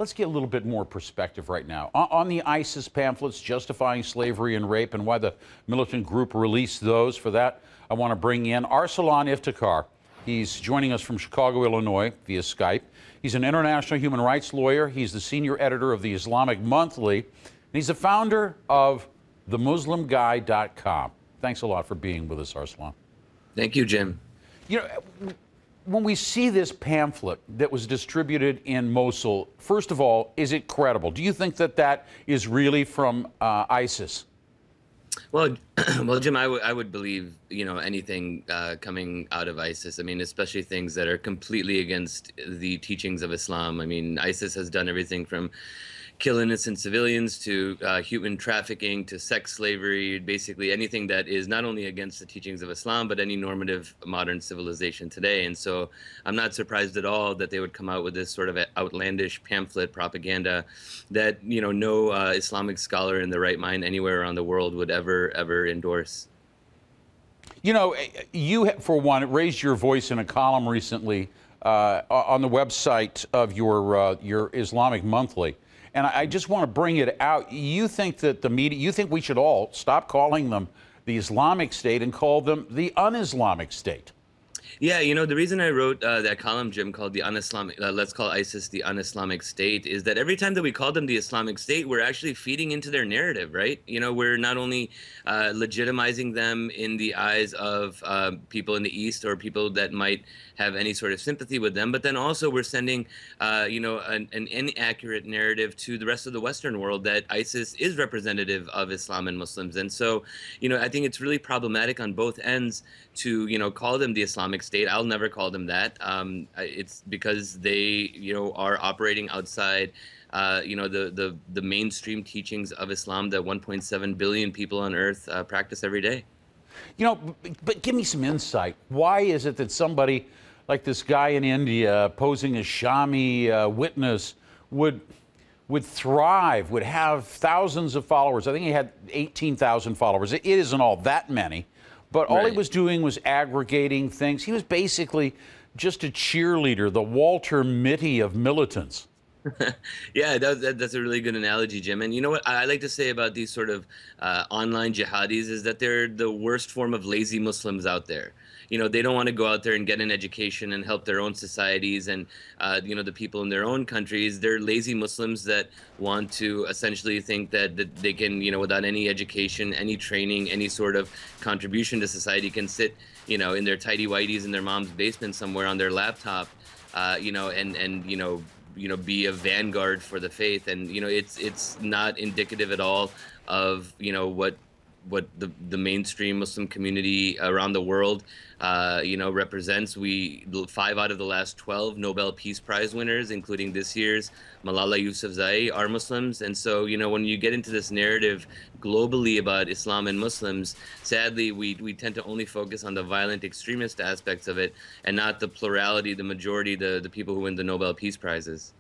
let's get a little bit more perspective right now. On the ISIS pamphlets justifying slavery and rape and why the militant group released those, for that, I want to bring in Arsalan Iftikhar. He's joining us from Chicago, Illinois, via Skype. He's an international human rights lawyer. He's the senior editor of the Islamic Monthly. And he's the founder of themuslimguy.com. Thanks a lot for being with us, Arsalan. Thank you, Jim. You know, when we see this pamphlet that was distributed in Mosul, first of all, is it credible? Do you think that that is really from ISIS? Well, well, Jim, I would believe, anything coming out of ISIS. I mean, especially things that are completely against the teachings of Islam. I mean, ISIS has done everything from kill innocent civilians to human trafficking to sex slavery, basically anything that is not only against the teachings of Islam, but any normative modern civilization today. And so I'm not surprised at all that they would come out with this sort of outlandish pamphlet propaganda that, no Islamic scholar in their right mind anywhere around the world would ever endorse. You know, you, for one, raised your voice in a column recently on the website of your Islamic Monthly. And I just want to bring it out. You think that the media, you think we should all stop calling them the Islamic State and call them the un-Islamic State? Yeah, the reason I wrote that column, Jim, called the un-Islamic, let's call ISIS the un-Islamic State, is that every time that we call them the Islamic State, we're actually feeding into their narrative, right? We're not only legitimizing them in the eyes of people in the East or people that might have any sort of sympathy with them, but then also we're sending, an inaccurate narrative to the rest of the Western world that ISIS is representative of Islam and Muslims. And so, I think it's really problematic on both ends to, call them the Islamic State. I'll never call them that. It's because they, are operating outside, the mainstream teachings of Islam that 1.7 billion people on earth practice every day. But give me some insight. Why is it that somebody like this guy in India posing as Shami witness would thrive, would have thousands of followers? I think he had 18,000 followers. It isn't all that many. But all he was doing was aggregating things. He was basically just a cheerleader, the Walter Mitty of militants. Yeah, that's a really good analogy, Jim. And you know what I like to say about these sort of online jihadis is that they're the worst form of lazy Muslims out there. They don't want to go out there and get an education and help their own societies and, the people in their own countries. They're lazy Muslims that want to essentially think that they can, without any education, any training, any sort of contribution to society, can sit, in their tighty-whities in their mom's basement somewhere on their laptop, be a vanguard for the faith. And, it's not indicative at all of, what the mainstream Muslim community around the world, represents. 5 out of the last 12 Nobel Peace Prize winners, including this year's Malala Yousafzai, are Muslims. And so, when you get into this narrative globally about Islam and Muslims, sadly, we tend to only focus on the violent extremist aspects of it and not the plurality, the majority, the people who win the Nobel Peace Prizes.